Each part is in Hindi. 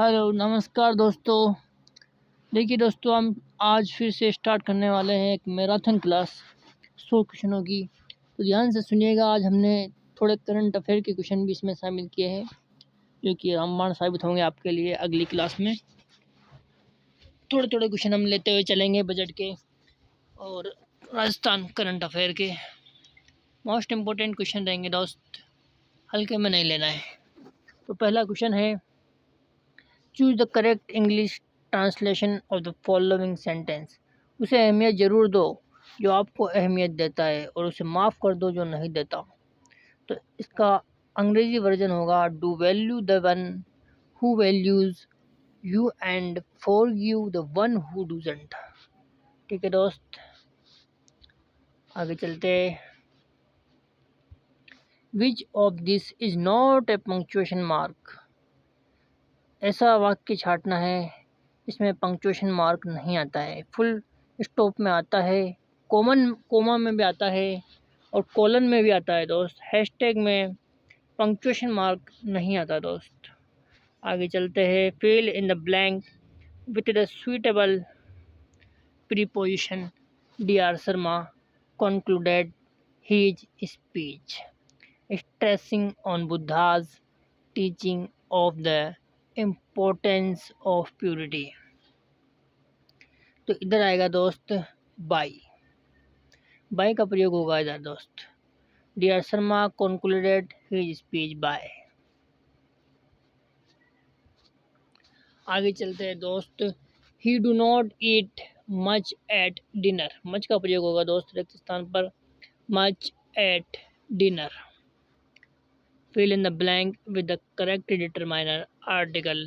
हेलो नमस्कार दोस्तों। देखिए दोस्तों, हम आज फिर से स्टार्ट करने वाले हैं एक मैराथन क्लास 100 क्वेश्चनों की। तो ध्यान से सुनिएगा। आज हमने थोड़े करंट अफेयर के क्वेश्चन भी इसमें शामिल किए हैं जो कि रामबाण साबित होंगे आपके लिए अगली क्लास में। थोड़े थोड़े क्वेश्चन हम लेते हुए चलेंगे बजट के और राजस्थान करंट अफेयर के। मोस्ट इम्पोर्टेंट क्वेश्चन रहेंगे दोस्त, हल्के में नहीं लेना है। तो पहला क्वेश्चन है, choose the correct English translation of the following sentence. उसे अहमियत ज़रूर दो जो आपको अहमियत देता है और उसे माफ़ कर दो जो नहीं देता। तो इसका अंग्रेजी वर्जन होगा, do value the one who values you and forgive the one who doesn't. ठीक है दोस्त, आगे चलते। Which of this is not a punctuation mark. ऐसा वाक्य छाटना है इसमें पंक्चुएशन मार्क नहीं आता है, फुल स्टॉप में आता है, कोमा में भी आता है और कोलन में भी आता है दोस्त। हैशटैग में पंक्चुएशन मार्क नहीं आता दोस्त। आगे चलते हैं। Fill in the blank with the suitable preposition. D R Sharma concluded his speech stressing on Buddha's teaching of the importance of purity। तो इधर आएगा दोस्त बाई। बाई का प्रयोग होगा इधर दोस्त। Dear Sharma concluded his speech by। आगे चलते हैं दोस्त। He do not eat much at dinner. Much का प्रयोग होगा दोस्त रिक्त स्थान पर, much at dinner. Fill in the blank with the correct determiner article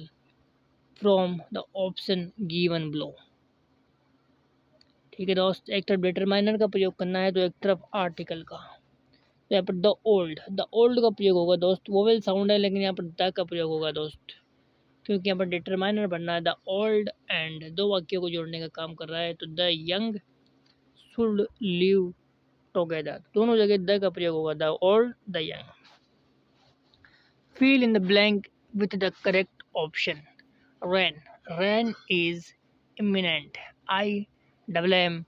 from the option given below. ठीक है दोस्त, एक तरफ डिटरमाइनर का प्रयोग करना है तो एक तरफ आर्टिकल का। तो यहाँ पर द ओल्ड का प्रयोग होगा दोस्त। वोवेल साउंड है लेकिन यहाँ पर द का प्रयोग होगा दोस्त, क्योंकि यहाँ पर डिटरमाइनर बनना है। द ओल्ड एंड दो वाक्यों को जोड़ने का काम कर रहा है। तो the young should live together, दोनों जगह द का प्रयोग होगा, the old the young. Fill in the blank with the correct option. Rain is imminent. IMMINENT,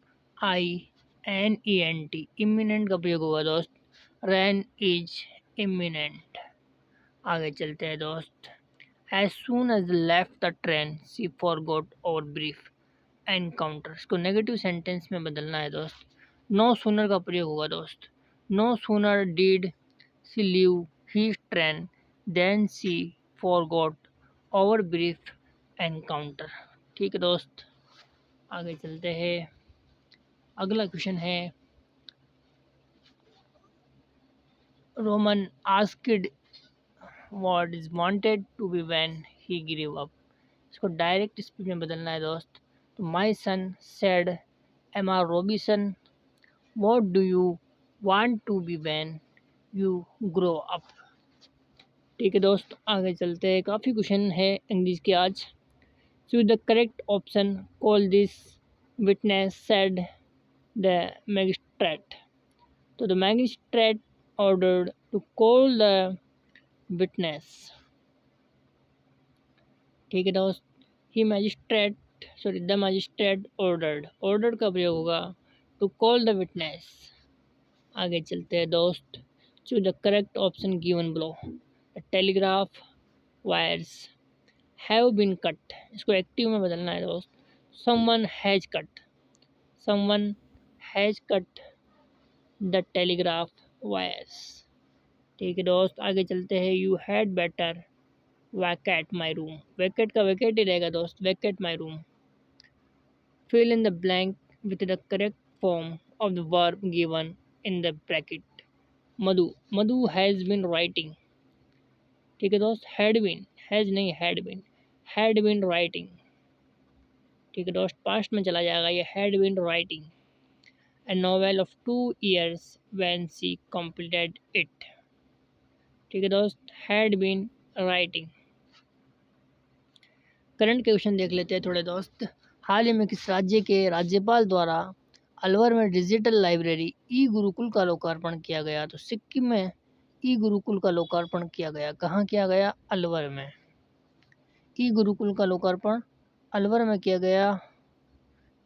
imminent का प्रयोग होगा दोस्त। Rain is imminent. आगे चलते हैं दोस्त। As soon as they left the train, she forgot our brief encounter। इसको नेगेटिव सेंटेंस में बदलना है दोस्त। नो सूनर का प्रयोग होगा दोस्त। No sooner did she leave his train than she forgot our brief encounter। ठीक है दोस्त, आगे चलते हैं। अगला क्वेश्चन है, Roman asked what is wanted to be when he grew up। इसको डायरेक्ट स्पीड में बदलना है दोस्त। तो my son said Emma Robinson what do you want to be when you grow up. ठीक है दोस्त, आगे चलते हैं। काफ़ी क्वेश्चन है इंग्लिश के आज। Choose the correct option. Call this witness said the magistrate. तो the magistrate ordered to call the witness. ठीक है दोस्त, द मैजिस्ट्रेट ऑर्डर्ड का प्रयोग होगा टू कॉल द विटनेस। आगे चलते हैं दोस्त। Choose the correct option given below. Telegraph wires have been cut, इसको एक्टिव में बदलना है दोस्त। Someone has cut the telegraph wires. ठीक है दोस्त, आगे चलते हैं। You had better vacate my room. Vacate का वैकेट ही रहेगा दोस्त, vacate my room. Fill in the blank with the correct form of the verb given in the bracket. Madhu has been writing. ठीक है दोस्त, हैड बीन राइटिंग। ठीक है दोस्त, पास्ट में चला जाएगा ये, had been writing a novel of 2 years when she completed it. ठीक है दोस्त, हैड बीन राइटिंग। करंट के क्वेश्चन देख लेते हैं थोड़े दोस्त। हाल ही में किस राज्य के राज्यपाल द्वारा अलवर में डिजिटल लाइब्रेरी ई गुरुकुल का लोकार्पण किया गया। तो सिक्किम में ई गुरुकुल का लोकार्पण किया गया। कहाँ किया गया? अलवर में। ई गुरुकुल का लोकार्पण अलवर में किया गया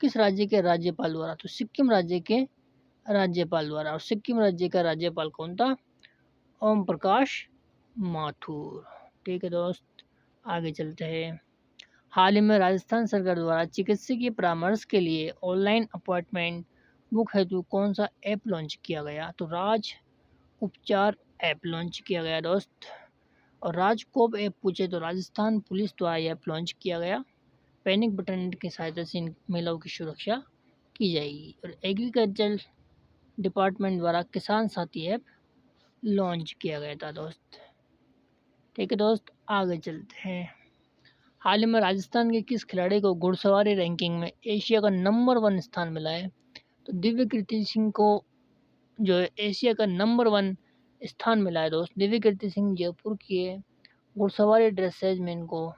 किस राज्य के राज्यपाल द्वारा? तो सिक्किम राज्य के राज्यपाल द्वारा। और सिक्किम राज्य का राज्यपाल कौन था? ओम प्रकाश माथुर। ठीक है दोस्त, आगे चलते हैं। हाल ही में राजस्थान सरकार द्वारा चिकित्सकीय परामर्श के लिए ऑनलाइन अपॉइंटमेंट बुक हेतु कौन सा ऐप लॉन्च किया गया? तो राज उपचार ऐप लॉन्च किया गया दोस्त। और राजकोप ऐप पूछे तो राजस्थान पुलिस द्वारा यह ऐप लॉन्च किया गया। पैनिक बटन की सहायता से इन महिलाओं की सुरक्षा की जाएगी। और एग्रीकल्चर डिपार्टमेंट द्वारा किसान साथी ऐप लॉन्च किया गया था दोस्त। ठीक है दोस्त, आगे चलते हैं। हाल ही में राजस्थान के किस खिलाड़ी को घुड़सवारी रैंकिंग में एशिया का नंबर 1 स्थान मिला है? तो दिव्य कीर्ति सिंह को जो है एशिया का नंबर 1 स्थान मिला है दोस्त। दिव्य कीर्ति सिंह जयपुर की है। घुड़सवारी ड्रेसेज में इनको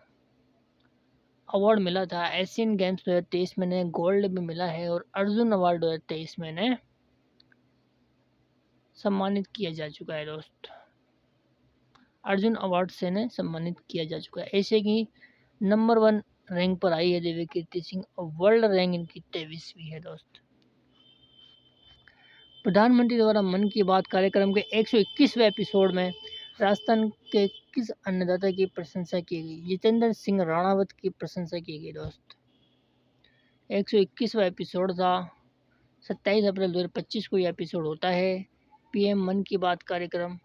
अवार्ड मिला था। एशियन गेम्स 2023 में इन्हें गोल्ड भी मिला है। और अर्जुन अवार्ड 2023 में इन्हें सम्मानित किया जा चुका है दोस्त। अर्जुन अवार्ड से इन्हें सम्मानित किया जा चुका है। एशिया की नंबर 1 रैंक पर आई है दिव्य कीर्ति सिंह और वर्ल्ड रैंक इनकी 23वीं है दोस्त। प्रधानमंत्री द्वारा मन की बात कार्यक्रम के 121वें एपिसोड में राजस्थान के किस अन्नदाता की प्रशंसा की गई? जितेंद्र सिंह राणावत की प्रशंसा की गई दोस्त। 121वां एपिसोड था। 27 अप्रैल 2025 को यह एपिसोड होता है। पीएम मन की बात कार्यक्रम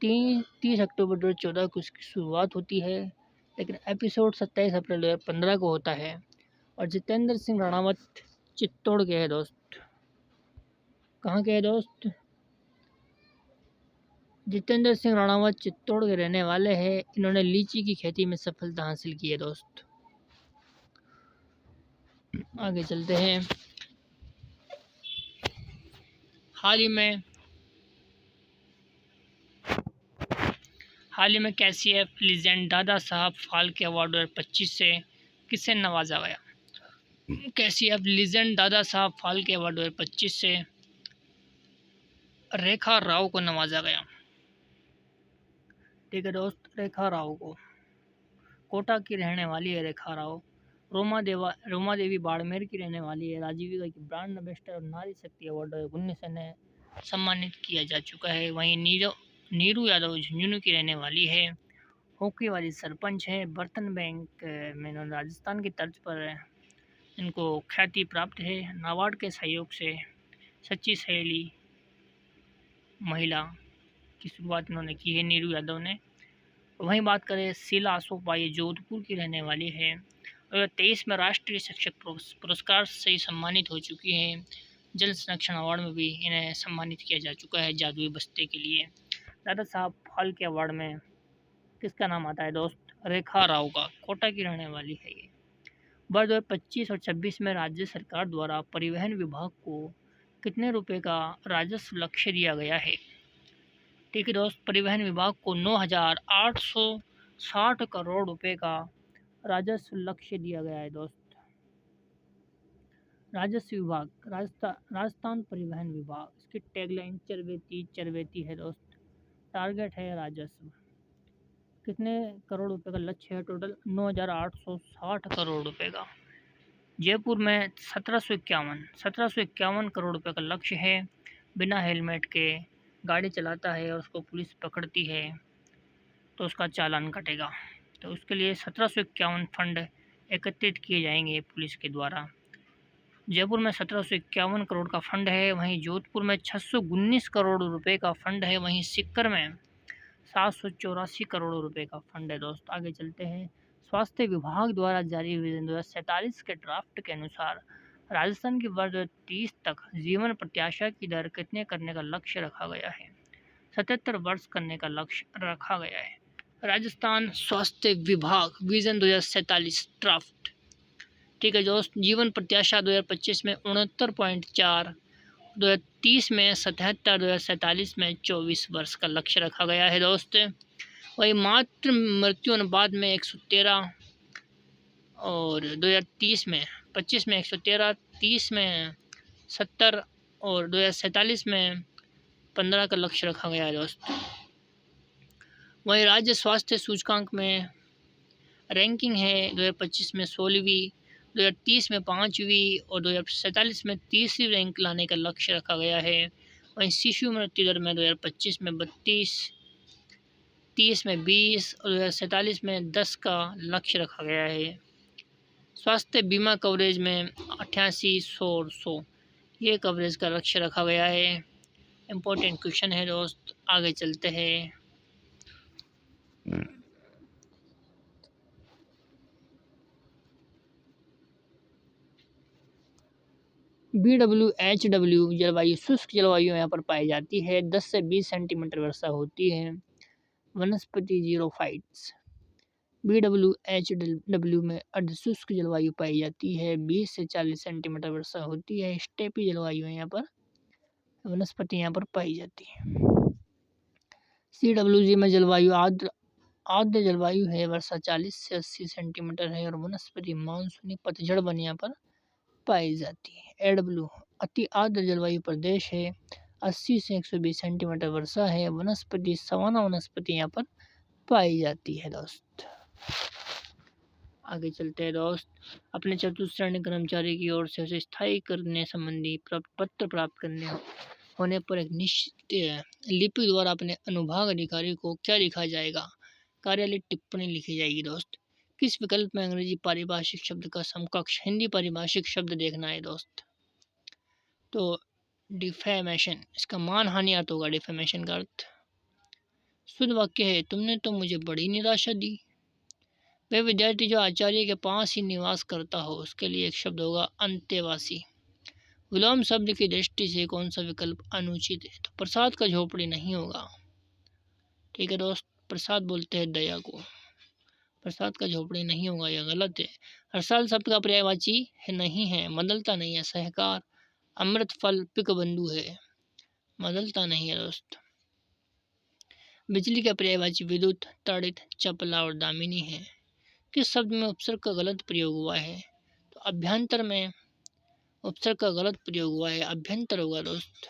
30 अक्टूबर 2014 को इसकी शुरुआत होती है, लेकिन एपिसोड 27 अप्रैल 2015 को होता है। और जितेंद्र सिंह राणावत चित्तौड़ के है दोस्त। कहाँ के है दोस्त? जितेंद्र सिंह राणावत चित्तौड़ के रहने वाले हैं। इन्होंने लीची की खेती में सफलता हासिल की है दोस्त। आगे चलते हैं। हाल ही में कैसीएफ लीजेंड दादा साहब फाल्के अवार्ड 2025 से किसे नवाजा गया? कैसीएफ लीजेंड दादा साहब फाल्के अवार्ड 2025 से रेखा राव को नवाजा गया। ठीक है दोस्त, रेखा राव को। कोटा की रहने वाली है रेखा राव। रोमा देवी बाड़मेर की रहने वाली है। राजीविका की ब्रांड एम्बेसडर और नारी शक्ति अवार्ड 2019 ने सम्मानित किया जा चुका है। वहीं नीरू यादव झुंझुनू की रहने वाली है। हॉकी वाली सरपंच है। बर्तन बैंक में राजस्थान की तर्ज पर इनको ख्याति प्राप्त है। नाबार्ड के सहयोग से सच्ची सहेली महिला की शुरुआत इन्होंने की है, नीरू यादव ने। वहीं बात करें शीला अशोक, ये जोधपुर की रहने वाली है। 2023 में राष्ट्रीय शिक्षक पुरस्कार से सम्मानित हो चुकी हैं। जल संरक्षण अवार्ड में भी इन्हें सम्मानित किया जा चुका है जादुई बस्ते के लिए। दादा साहब फाल्के अवार्ड में किसका नाम आता है दोस्त? रेखा राव का। कोटा की रहने वाली है ये। वर्ष 2025 और 26 में राज्य सरकार द्वारा परिवहन विभाग को कितने रुपए का राजस्व लक्ष्य दिया गया है? ठीक है दोस्त, परिवहन विभाग को 9,860 करोड़ रुपए का राजस्व लक्ष्य दिया गया है दोस्त। राजस्व विभाग राजस्थान परिवहन विभाग, इसकी टैगलाइन चरवेती है दोस्त। टारगेट है राजस्व। कितने करोड़ रुपए का लक्ष्य है? टोटल 9,860 करोड़ रुपए का। जयपुर में 1751 करोड़ रुपए का लक्ष्य है। बिना हेलमेट के गाड़ी चलाता है और उसको पुलिस पकड़ती है तो उसका चालान कटेगा। तो उसके लिए 1751 फंड एकत्रित किए जाएंगे पुलिस के द्वारा। जयपुर में 1751 करोड़ का फंड है। वहीं जोधपुर में 619 करोड़ रुपए का फंड है। वहीं सीकर में 784 करोड़ रुपए का फंड है दोस्त। आगे चलते हैं। स्वास्थ्य विभाग द्वारा जारी विजन 2047 के ड्राफ्ट के अनुसार राजस्थान की वर्ष 2030 तक जीवन प्रत्याशा की दर कितने करने का लक्ष्य रखा गया है? 77 वर्ष करने का लक्ष्य रखा गया है। राजस्थान स्वास्थ्य विभाग विजन 2047 ड्राफ्ट। ठीक है दोस्त, जीवन प्रत्याशा 2025 में 69.4, 2030 में 77, 2047 में 24 वर्ष का लक्ष्य रखा गया है दोस्त। वही मातृ मृत्यु अनुपात में 113 और 2030 में 25 में 113, 30 में 70 और 2047 में 15 का लक्ष्य रखा गया है दोस्त। वहीं राज्य स्वास्थ्य सूचकांक में रैंकिंग है 2025 में 16वीं, 2030 में 5वीं और 2047 में तीसरी रैंक लाने का लक्ष्य रखा गया है। वहीं शिशु मृत्यु दर में 2025 में 32, 30 में 20 और 2047 में 10 का लक्ष्य रखा गया है। स्वास्थ्य बीमा कवरेज में 88-100 ये कवरेज का लक्ष्य रखा गया है। इम्पोर्टेंट क्वेश्चन है दोस्त, आगे चलते हैं। BWHW जलवायु शुष्क जलवायु यहाँ पर पाई जाती है। 10 से 20 सेंटीमीटर वर्षा होती है। वनस्पति जीरोफाइट्स। BWHW में अर्धशुष्क जलवायु पाई जाती है। 20 से 40 सेंटीमीटर वर्षा होती है। स्टेपी जलवायु यहाँ पर वनस्पति यहाँ पर पाई जाती है। CWG में जलवायु आर्द्र जलवायु है। वर्षा 40 से 80 सेंटीमीटर है और वनस्पति मानसूनी पतझड़ वन यहाँ पर पाई जाती है। AW अति आर्द्र जलवायु प्रदेश है। 80 से 120 सेंटीमीटर वर्षा है। वनस्पति सवाना वनस्पति यहाँ पर पाई जाती है दोस्त। आगे चलते हैं दोस्त। अपने चतुर्थ श्रेणी कर्मचारी की ओर से उसे स्थायी करने संबंधी पत्र प्राप्त करने होने पर एक निश्चित लिपि द्वारा अपने अनुभाग अधिकारी को क्या लिखा जाएगा? कार्यालय टिप्पणी लिखी जाएगी दोस्त। किस विकल्प में अंग्रेजी पारिभाषिक शब्द का समकक्ष हिंदी पारिभाषिक शब्द देखना है दोस्त? तो डिफेमेशन, इसका मानहानि अर्थ होगा डिफेमेशन का अर्थ। शुद्ध वाक्य है, तुमने तो मुझे बड़ी निराशा दी। वह विद्यार्थी जो आचार्य के पास ही निवास करता हो उसके लिए एक शब्द होगा अंतेवासी। विलोम शब्द की दृष्टि से कौन सा विकल्प अनुचित है? तो प्रसाद का झोपड़ी नहीं होगा। ठीक है दोस्त, प्रसाद बोलते हैं दया को, प्रसाद का झोपड़ी नहीं होगा, यह गलत है। हर्षाल शब्द का पर्यायवाची है नहीं है, मदलता नहीं है। सहकार, अमृत फल, पिक बंधु है, मदलता नहीं है दोस्त। बिजली का पर्यायवाची विद्युत, तड़ित, चपला और दामिनी है। किस शब्द में उपसर्ग का गलत प्रयोग हुआ है? तो अभ्यंतर में उपसर्ग का गलत प्रयोग हुआ है, अभ्यंतर होगा दोस्त,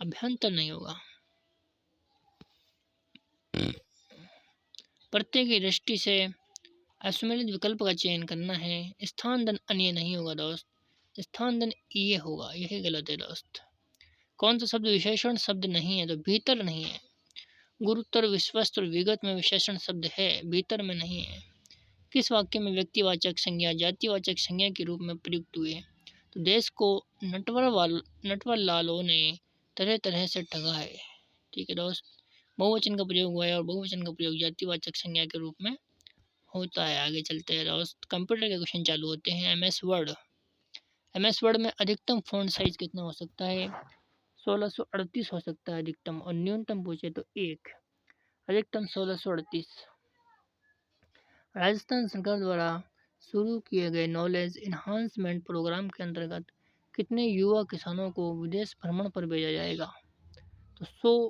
अभ्यंतर नहीं होगा। प्रत्यय की दृष्टि से असम्मिलित विकल्प का चयन करना है। स्थान दन अन्य नहीं होगा दोस्त, स्थान दन ये होगा, यही गलत है दोस्त। कौन सा शब्द विशेषण शब्द नहीं है? तो भीतर नहीं है। गुरुत्तर, विश्वस्त और विगत में विशेषण शब्द है, भीतर में नहीं है। किस वाक्य में व्यक्तिवाचक संज्ञा जातिवाचक संज्ञा के रूप में प्रयुक्त हुए? तो देश को नटवर लालों ने तरह तरह से ठगा है। ठीक है दोस्त, बहुवचन का प्रयोग हुआ है और बहुवचन का प्रयोग जातिवाचक संज्ञा के रूप में होता है। आगे चलते हैं दोस्त, कंप्यूटर के क्वेश्चन चालू होते हैं। MS वर्ड में अधिकतम फ़ॉन्ट साइज कितना हो सकता है? 1638 हो सकता है अधिकतम, और न्यूनतम पूछे तो 1, अधिकतम 1638। राजस्थान सरकार द्वारा शुरू किए गए नॉलेज इन्हांसमेंट प्रोग्राम के अंतर्गत कितने युवा किसानों को विदेश भ्रमण पर भेजा जाएगा? तो 100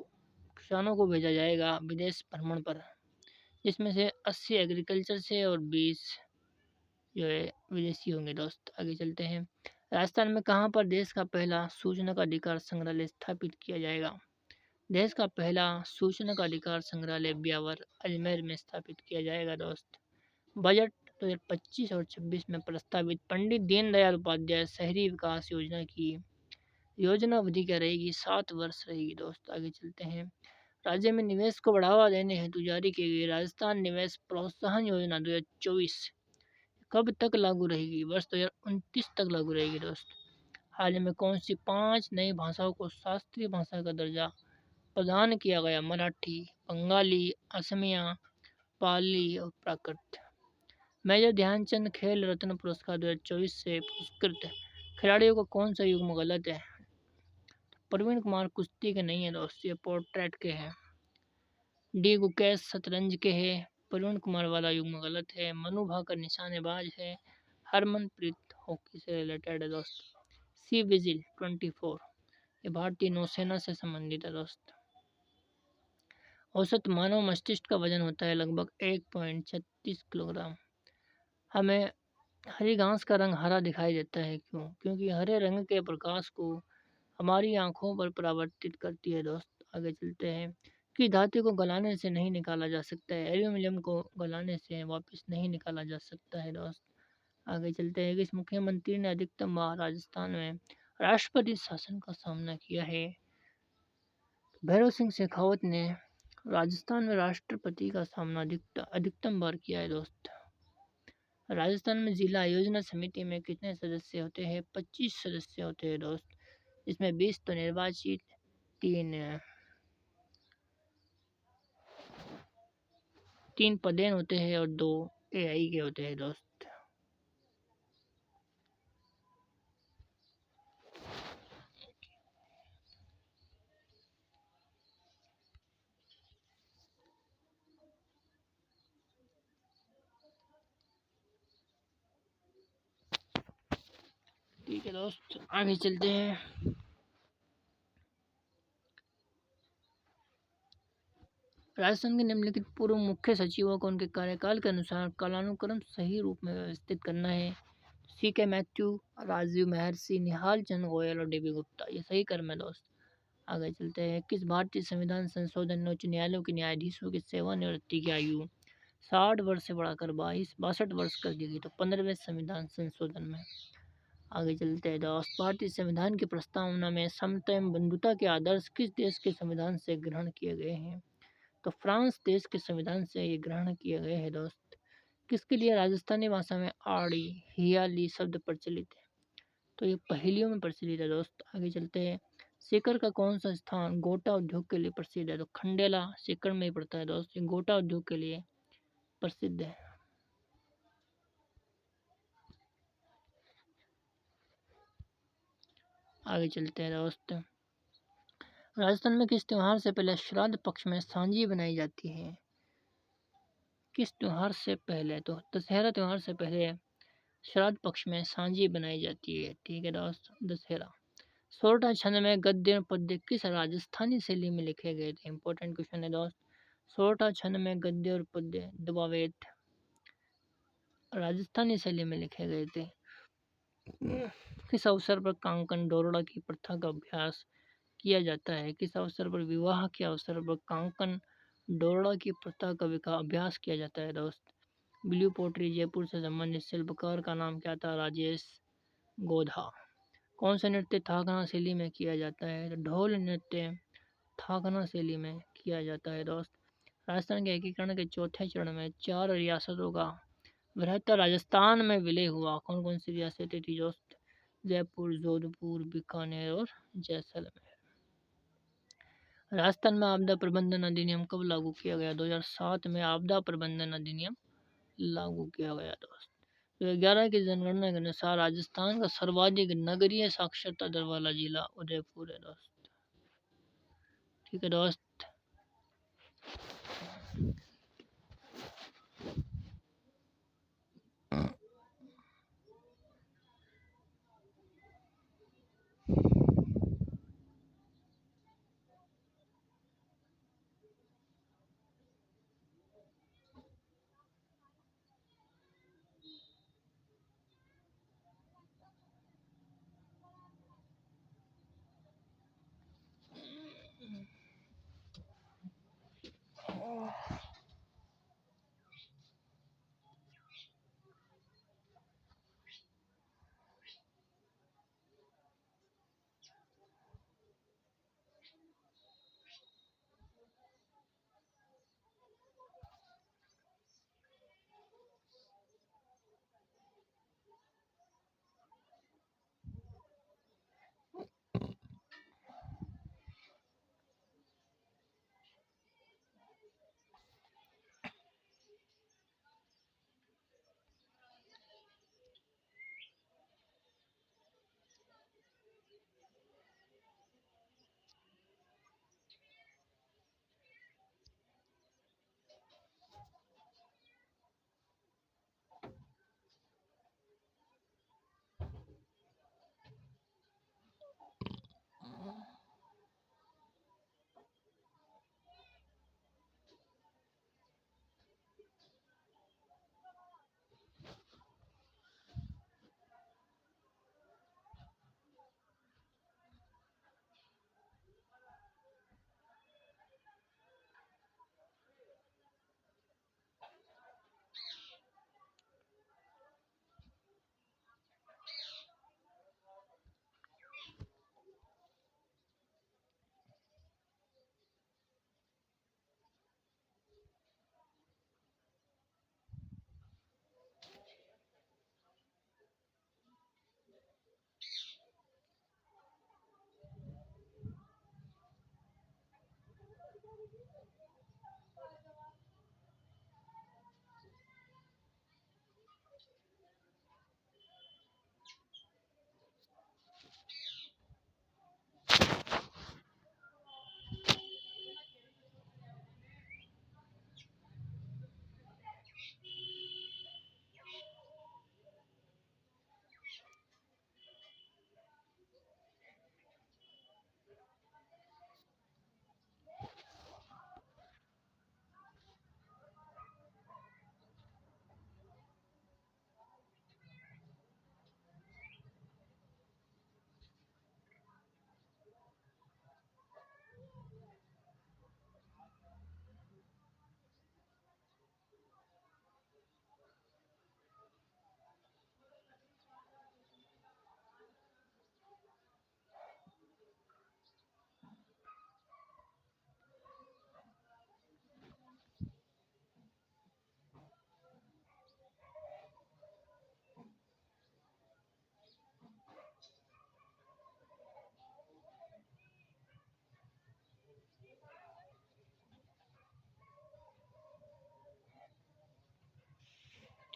किसानों को भेजा जाएगा विदेश भ्रमण पर, जिसमें से 80 एग्रीकल्चर से और 20 जो है विदेशी होंगे दोस्त। आगे चलते हैं। राजस्थान में कहाँ पर देश का पहला सूचना का अधिकार संग्रहालय स्थापित किया जाएगा? देश का पहला सूचना का अधिकार संग्रहालय ब्यावर अजमेर में स्थापित किया जाएगा दोस्त। बजट 2025 और 26 में प्रस्तावित पंडित दीनदयाल उपाध्याय शहरी विकास योजना की योजना अवधि क्या रहेगी? 7 वर्ष रहेगी दोस्त। आगे चलते हैं। राज्य में निवेश को बढ़ावा देने हेतु जारी की गई राजस्थान निवेश प्रोत्साहन योजना 2024 कब तक लागू रहेगी? वर्ष 2029 तक लागू रहेगी दोस्त। हाल ही में कौन सी 5 नई भाषाओं को शास्त्रीय भाषा का दर्जा प्रदान किया गया? मराठी, बंगाली, असमिया, पाली और प्राकृत। मेजर ध्यानचंद खेल रत्न पुरस्कार 2024 से पुरस्कृत खिलाड़ियों का कौन सा युग्म गलत है? प्रवीण कुमार कुश्ती के नहीं है दोस्त, ये पोर्ट्रेट के हैं। डी गुकेश शतरंज के है, प्रवीण कुमार वाला युग्म गलत है। मनु भाकर निशानेबाज है। हरमनप्रीत हॉकी से रिलेटेड है दोस्त। सी विजिल 24 ये भारतीय नौसेना से संबंधित है दोस्त। औसत मानव मस्तिष्क का वजन होता है लगभग 1.36 किलोग्राम। हमें हरी घास का रंग हरा दिखाई देता है, क्यों? क्योंकि हरे रंग के प्रकाश को हमारी आंखों पर परावर्तित करती है दोस्त। आगे चलते हैं। कि धातु को गलाने से नहीं निकाला जा सकता है, एल्यूमिनियम को गलाने से वापस नहीं निकाला जा सकता है दोस्त। आगे चलते हैं कि इस मुख्यमंत्री ने अधिकतम बार राजस्थान में राष्ट्रपति शासन का सामना किया है। भैरव सिंह शेखावत ने राजस्थान में राष्ट्रपति का सामना अधिकतम बार किया है दोस्त। राजस्थान में जिला योजना समिति में कितने सदस्य होते हैं? 25 सदस्य होते हैं दोस्त। इसमें 20 तो निर्वाचित, 3 पदेन होते हैं और 2 एआई के होते हैं दोस्त। ठीक है दोस्त, आगे चलते हैं। राजस्थान के निम्नलिखित पूर्व मुख्य सचिवों को उनके कार्यकाल के अनुसार कालानुक्रम सही रूप में व्यवस्थित करना है। CK मैथ्यू, राजीव महर्षि, निहाल चंद गोयल और DB गुप्ता, ये सही क्रम है दोस्त। आगे चलते हैं। किस भारतीय संविधान संशोधन ने उच्च न्यायालयों के न्यायाधीशों की सेवानिवृत्ति की आयु 60 वर्ष से बढ़ाकर 62 वर्ष कर दी गई? तो 15वें संविधान संशोधन में। आगे चलते हैं दोस्त। भारतीय संविधान की प्रस्तावना में समता एवं बंधुता के आदर्श किस देश के संविधान से ग्रहण किए गए हैं? तो फ्रांस देश के संविधान से ये ग्रहण किए गए हैं दोस्त। किसके लिए राजस्थानी भाषा में आड़ी हियाली शब्द प्रचलित है? तो ये पहेलियों में प्रचलित है दोस्त। आगे चलते हैं। सीकर का कौन सा स्थान गोटा उद्योग के लिए प्रसिद्ध है? तो खंडेला सीकर में ही पड़ता है दोस्त। ये गोटा उद्योग के लिए प्रसिद्ध है। आगे चलते हैं दोस्त। राजस्थान में किस त्योहार से पहले श्राद्ध पक्ष में सांझी बनाई जाती है? किस त्योहार से पहले? तो दशहरा त्योहार से पहले श्राद्ध पक्ष में सांझी बनाई जाती है। ठीक है दोस्त, दशहरा। सोरठा छंद में गद्य और पद्य किस राजस्थानी शैली में लिखे गए थे? इंपॉर्टेंट क्वेश्चन है दोस्त। सोरठा छंद में गद्य और पद्य दबावेद राजस्थानी शैली में लिखे गए थे। किस अवसर पर कांकन डोरड़ा की प्रथा का अभ्यास किया जाता है? किस अवसर पर? विवाह के अवसर पर कांकन डोरड़ा की प्रथा का अभ्यास किया जाता है दोस्त। ब्लू पोट्री जयपुर से संबंधित शिल्पकार का नाम क्या था? राजेश गोधा। कौन सा नृत्य थाकना शैली में किया जाता है? तो ढोल नृत्य थाकना शैली में किया जाता है दोस्त। राजस्थान के एकीकरण के चौथे चरण में 4 रियासतों का बृहत्तर राजस्थान में विलय हुआ। कौन कौन सी रियासतें थी दोस्त? जयपुर, जोधपुर, बीकानेर और जैसलमेर। राजस्थान में आपदा प्रबंधन अधिनियम कब लागू किया गया? 2007 में आपदा प्रबंधन अधिनियम लागू किया गया दोस्त। 2011 की जनगणना के अनुसार राजस्थान का सर्वाधिक नगरीय साक्षरता दर वाला जिला उदयपुर है दोस्त। ठीक है दोस्त।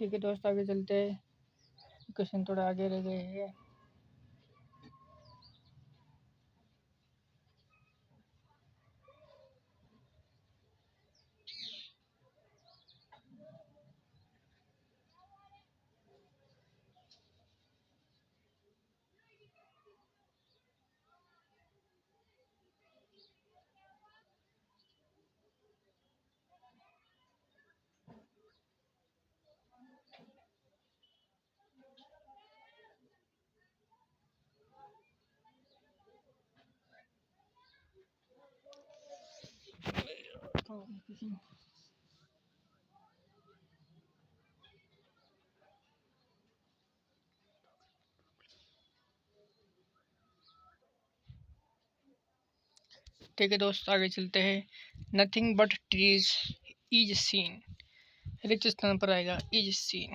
ठीक है दोस्त, आगे चलते हैं। क्वेश्चन थोड़ा आगे रह गए हैं। ठीक है दोस्त, आगे चलते हैं। Nothing but trees is seen, रिक्त स्थान पर आएगा is seen.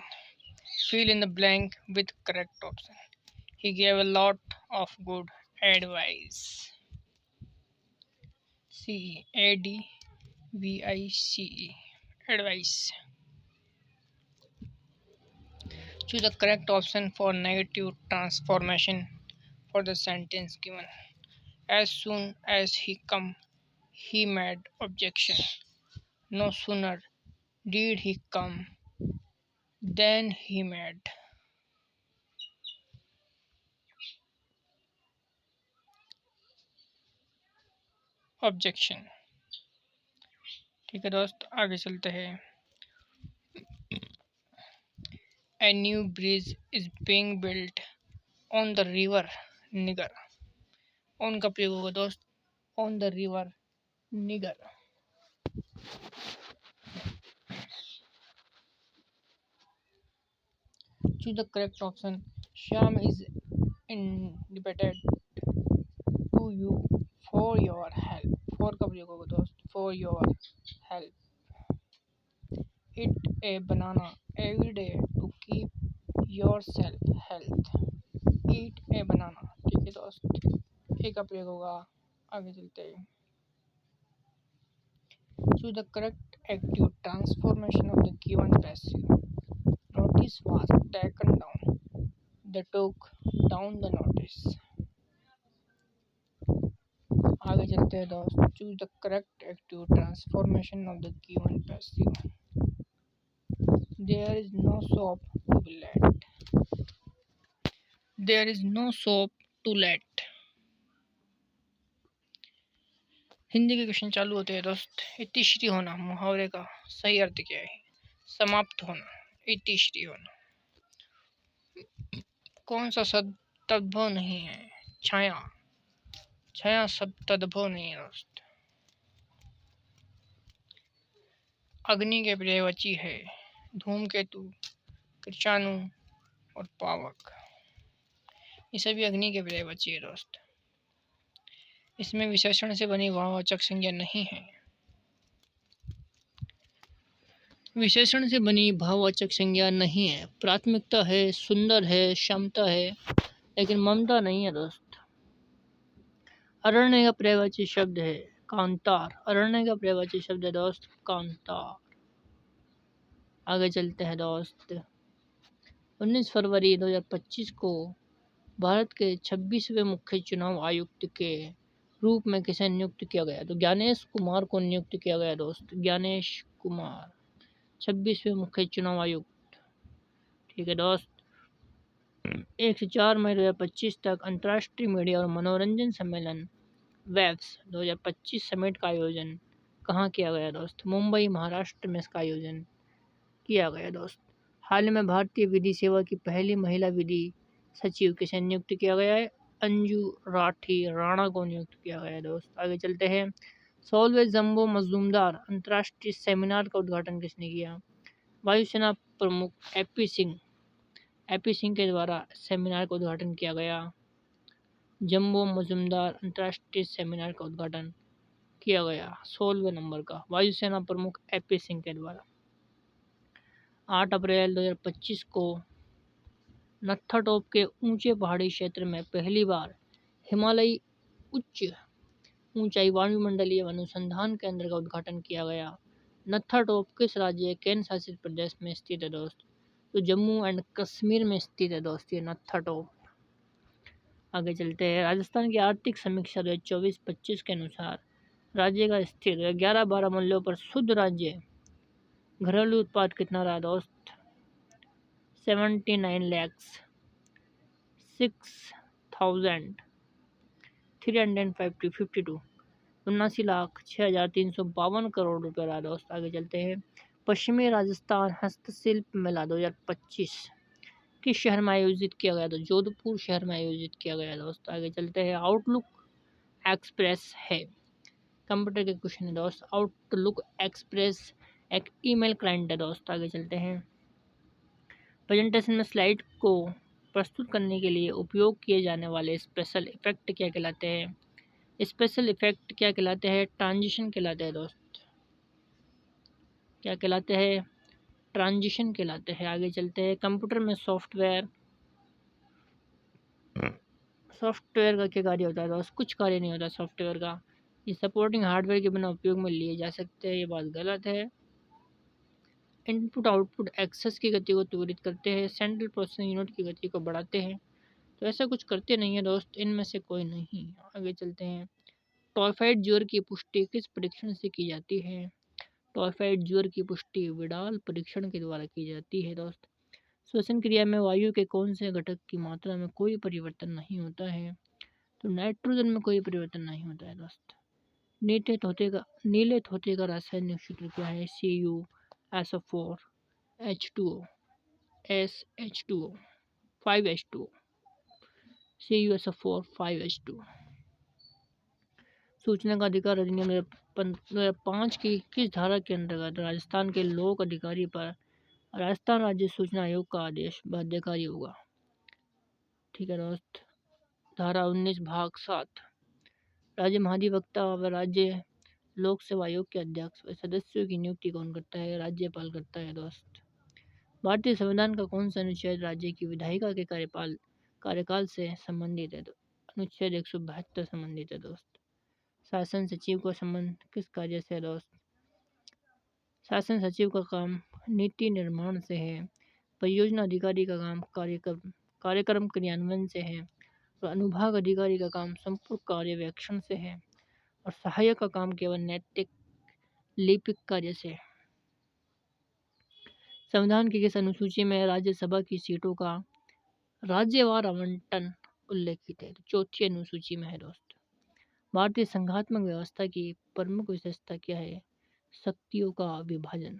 Fill in the blank with correct option. He gave a lot of good advice. CADVICE, advice. Choose the correct option for negative transformation for the sentence given. As soon as he come, he made objection. No sooner did he come than he made objection. ठीक है दोस्त, आगे चलते हैं। A new bridge is being built on the river Niger. On का प्रयोग होगा दोस्त, on the river Niger. Choose the correct option. Shyam is indebted to you for your help. For का प्रयोग होगा दोस्त, for your help. Eat a banana every day to keep yourself health. Eat a banana. ठीक है दोस्त, ए का प्रयोग होगा। आगे चलते हैं। Choose the correct active transformation of the given passive. Notice was taken down. They took down the notice. आगे चलते हैं दोस्त। Choose the correct active transformation of the given passive. There is no soap to be let. There is no soap to let. Hindi के क्वेश्चन चालू होते हैं दोस्त। इतिश्री होना मुहावरे का सही अर्थ क्या है? समाप्त होना, इतिश्री होना। कौन सा शब्द तद्भव नहीं है? छाया। छाया शब्द तद्भव नहीं है दोस्त। अग्नि के पर्यायवाची है धूमकेतु, कृषाणु और पावक। ये सभी अग्नि के पर्यायवाची है दोस्त। इसमें विशेषण से बनी भाववाचक संज्ञा नहीं है। विशेषण से बनी भाववाचक संज्ञा नहीं है। प्राथमिकता है, सुंदर है, क्षमता है, लेकिन ममता नहीं है दोस्त। अरण्य का पर्यायवाची शब्द है कांतार। अरण्य का पर्यायवाची शब्द है दोस्त कांतार। आगे चलते हैं दोस्त। 19 फरवरी 2025 को भारत के 26वें मुख्य चुनाव आयुक्त के रूप में किसे नियुक्त किया गया? तो ज्ञानेश कुमार को नियुक्त किया गया दोस्त। ज्ञानेश कुमार 26वें मुख्य चुनाव आयुक्त। ठीक है दोस्त। 1 से 4 मई 2025 तक अंतर्राष्ट्रीय मीडिया और मनोरंजन सम्मेलन वेब्स 2025 समिट का आयोजन कहाँ किया गया दोस्त? मुंबई, महाराष्ट्र में इसका आयोजन किया गया दोस्त। हाल में भारतीय विधि सेवा की पहली महिला विधि सचिव किसे नियुक्त किया गया है? अंजू राठी राणा को नियुक्त किया गया है दोस्त। आगे चलते हैं। सोलवे जम्बो मजूमदार अंतर्राष्ट्रीय सेमिनार का उद्घाटन किसने किया? वायुसेना प्रमुख एपी सिंह के द्वारा सेमिनार का उद्घाटन किया गया। जम्बो मजूमदार अंतर्राष्ट्रीय सेमिनार का उद्घाटन किया गया 16वें नंबर का वायुसेना प्रमुख एपी सिंह के द्वारा। 8 अप्रैल 2025 को नत्था टॉप के ऊंचे पहाड़ी क्षेत्र में पहली बार हिमालयी उच्च ऊंचाई वायुमंडलीय अनुसंधान केंद्र का उद्घाटन किया गया। नत्था टॉप किस राज्य केंद्र शासित प्रदेश में स्थित है दोस्त? तो जम्मू एंड कश्मीर में स्थित है दोस्त ये नत्था टॉप। आगे चलते हैं। राजस्थान की आर्थिक समीक्षा 2024-25 के अनुसार राज्य का स्थिर 11-12 मूल्यों पर शुद्ध राज्य घरेलू उत्पाद कितना रहा दोस्त? 79 लैक्स 6,352 79,06,352 करोड़ रुपये रहा दोस्त। आगे चलते हैं। पश्चिमी राजस्थान हस्तशिल्प मेला 2025 किस शहर में आयोजित किया गया? तो जोधपुर शहर में आयोजित किया गया दोस्त। आगे चलते हैं। आउटलुक एक्सप्रेस है कंप्यूटर के क्वेश्चन है दोस्त। आउटलुक एक्सप्रेस एक ईमेल क्लाइंट है दोस्त। आगे चलते हैं। प्रेजेंटेशन में स्लाइड को प्रस्तुत करने के लिए उपयोग किए जाने वाले स्पेशल इफेक्ट क्या कहलाते हैं? स्पेशल इफेक्ट क्या कहलाते हैं? ट्रांजिशन कहलाते हैं दोस्त। क्या कहलाते हैं? ट्रांजिशन कहलाते हैं। आगे चलते हैं। कंप्यूटर में सॉफ्टवेयर का क्या कार्य होता है दोस्त? कुछ कार्य नहीं होता सॉफ्टवेयर का। ये सपोर्टिंग हार्डवेयर के बिना उपयोग में लिए जा सकते हैं, ये बात गलत है। इनपुट आउटपुट एक्सेस की गति को त्वरित करते हैं, सेंट्रल प्रोसेसिंग यूनिट की गति को बढ़ाते हैं। तो ऐसा कुछ करते नहीं है दोस्त, इनमें से कोई नहीं। आगे चलते हैं। टाइफाइड ज्वर की पुष्टि किस परीक्षण से की जाती है? टाइफाइड ज्वर की पुष्टि विडाल परीक्षण के द्वारा की जाती है दोस्त। श्वसन क्रिया में वायु के कौन से घटक की मात्रा में कोई परिवर्तन नहीं होता है? तो नाइट्रोजन में कोई परिवर्तन नहीं होता है दोस्त। नीले तोते का रासायनिक सूत्र क्या है? CuSO4 H2O SH2O 5H2O CuSO4 5H2O। सूचना का अधिकार अधिनियम 2005 की किस धारा के अंतर्गत राजस्थान के लोक अधिकारी पर राजस्थान राज्य सूचना आयोग का आदेश बाध्यकारी होगा? ठीक है दोस्त। धारा 19 भाग 7। राज्य महाधिवक्ता व राज्य लोक सेवा आयोग के अध्यक्ष व सदस्यों की नियुक्ति कौन करता है? राज्यपाल करता है दोस्त। भारतीय संविधान का कौन सा अनुच्छेद राज्य की विधायिका के कार्यकाल से संबंधित है? अनुच्छेद 172 संबंधित है दोस्त। शासन सचिव का संबंध किस कार्य से है दोस्त? शासन सचिव का काम नीति निर्माण से है। परियोजना अधिकारी का काम कार्यक्रम क्रियान्वयन से है। और अनुभाग अधिकारी का काम संपूर्ण कार्यवेक्षण से है। और सहायक का काम केवल नैतिक लिपिक कार्य से है। संविधान की किस अनुसूची में राज्यसभा की सीटों का राज्यवार आवंटन उल्लेखित है? तो चौथी अनुसूची में है दोस्त। भारतीय संघात्मक व्यवस्था की प्रमुख विशेषता क्या है? शक्तियों का विभाजन।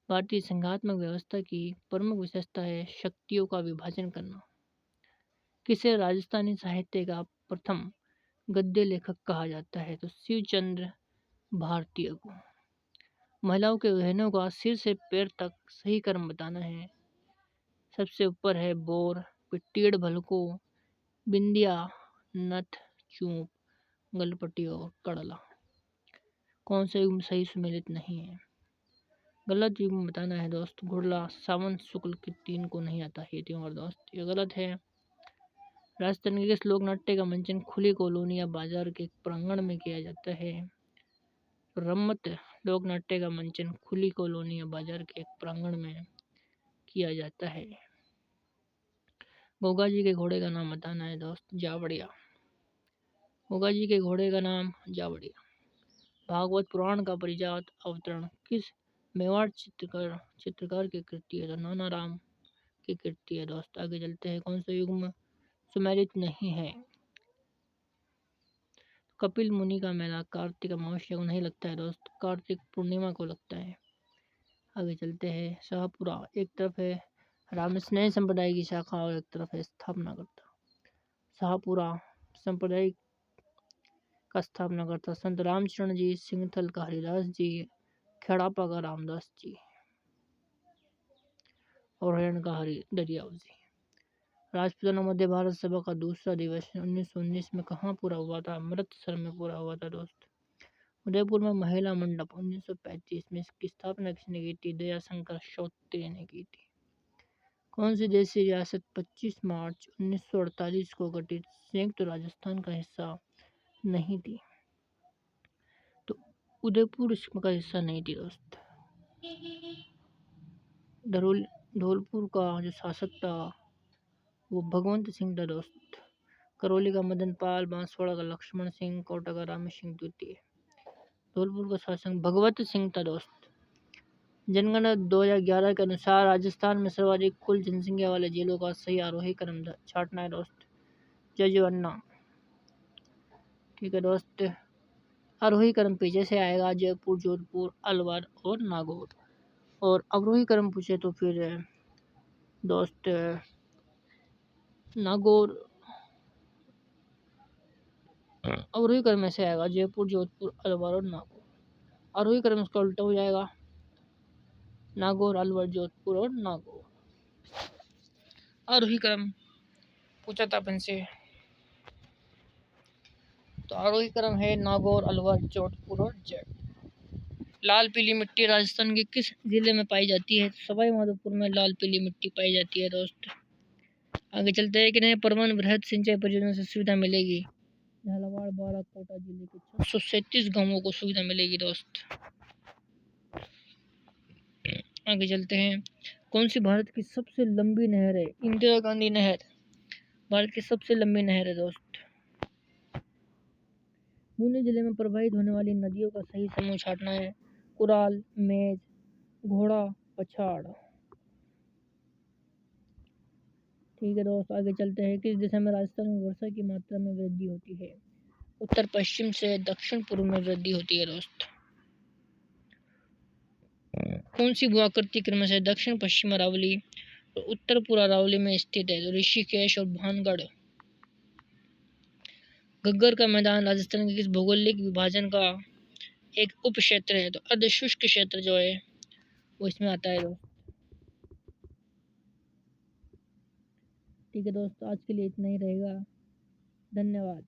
भारतीय संघात्मक व्यवस्था की प्रमुख विशेषता है शक्तियों का विभाजन करना। किसे राजस्थानी साहित्य का प्रथम गद्य लेखक कहा जाता है? तो शिवचंद्र भारतीय को। महिलाओं के गहनों का सिर से पैर तक सही क्रम बताना है। सबसे ऊपर है बोर, पिट्टीड़, भलको, बिंदिया, नथ, चूप, गलपटी और कड़ला। कौन सा युग्म सही सुमेलित नहीं है? गलत युग्म बताना है दोस्त। घुड़ला, सावन, शुक्ल के 3 को नहीं आता है त्योहार दोस्त, ये गलत है। राजस्थान के किस लोक नाट्य का मंचन खुली कॉलोनी या बाजार के प्रांगण में किया जाता है? रम्मत लोक नाट्य का मंचन खुली कॉलोनी या बाजार के प्रांगण में किया जाता है। गोगा जी के घोड़े का नाम बताना है दोस्त। जावड़िया। गोगा जी के घोड़े का नाम जावड़िया। भागवत पुराण का परिजात अवतरण किस मेवाड़ चित्रकार की कृति है? तो नाना राम की कृति है दोस्त। आगे चलते हैं। कौन सा युग्म सुमेलित नहीं है? कपिल मुनि का मेला कार्तिक अमावस्या को नहीं लगता है दोस्त, कार्तिक पूर्णिमा को लगता है। आगे चलते हैं। शाहपुरा एक तरफ है रामस्नेह संप्रदाय की शाखा और एक तरफ है स्थापना करता। शाहपुरा संप्रदाय का स्थापना करता संत रामचरण जी, सिंहथल का हरिदास जी, खेड़ापा का रामदास जी और हरियाणा का हरि दरियाव जी। राजपूताना मध्य भारत सभा का दूसरा अधिवेशन 1919 में कहाँ पूरा हुआ था? अमृतसर में पूरा हुआ था दोस्त। उदयपुर में महिला मंडप 1935 में इसकी स्थापना किसने की थी? दयाशंकर श्रोत्रिय ने की थी। कौन सी देशी रियासत 25 मार्च 1948 को गठित संयुक्त राजस्थान का हिस्सा नहीं थी? तो उदयपुर इसका हिस्सा नहीं थी दोस्त। धौलपुर का जो शासक था वो भगवंत सिंह था दोस्त। करौली का मदन पाल, बांसवाड़ा का लक्ष्मण सिंह, कोटा का राम सिंह द्वितीय। धौलपुर का शासक भगवत सिंह था दोस्त। जनगणना 2011 के अनुसार राजस्थान में सर्वाधिक कुल जनसंख्या वाले जिलों का सही आरोही क्रम छाटना है दोस्त। जय अन्ना। ठीक है दोस्त, आरोही क्रम पीछे से आएगा, जयपुर, जोधपुर, अलवर और नागौर। और अवरोही क्रम पूछे तो फिर दोस्त नागौर अवरोही क्रम में से आएगा, जयपुर, जोधपुर, अलवर और नागौर। आरोही क्रम इसका उल्टा हो जाएगा, नागौर, अलवर, जोधपुर और नागौर। आरोही क्रम पूछा था अपन से, तो आरोही क्रम है नागौर, अलवर, जोधपुर और जयपुर। लाल पीली मिट्टी राजस्थान के किस जिले में पाई जाती है? सवाई माधोपुर में लाल पीली मिट्टी पाई जाती है दोस्त। आगे चलते हैं कि नए परमान वृहद सिंचाई परियोजना से सुविधा मिलेगी। झालावाड़, बारां, कोटा जिले के 637 गांवों को सुविधा मिलेगी दोस्त। आगे चलते हैं, कौन सी भारत की सबसे लंबी नहर है? इंदिरा गांधी नहर भारत की सबसे लंबी नहर है दोस्त। पुणे जिले में प्रवाहित होने वाली नदियों का सही समूह छाटना है। कुराल, मेज, घोड़ा, पछाड़। ठीक है दोस्त, आगे चलते हैं, किस दिशा में राजस्थान में वर्षा की मात्रा में वृद्धि होती है? उत्तर पश्चिम से दक्षिण पूर्व में वृद्धि होती है दोस्त। कौन सी भूआकृति क्रम से दक्षिण पश्चिम अरावली और उत्तर पूर्व अरावली में स्थित है? तो ऋषिकेश और भानगढ़। घग्गर का मैदान राजस्थान के किस भौगोलिक विभाजन का एक उप क्षेत्र है? तो अर्ध शुष्क क्षेत्र जो है वो इसमें आता है दोस्त। ठीक है दोस्त, आज के लिए इतना ही रहेगा। धन्यवाद।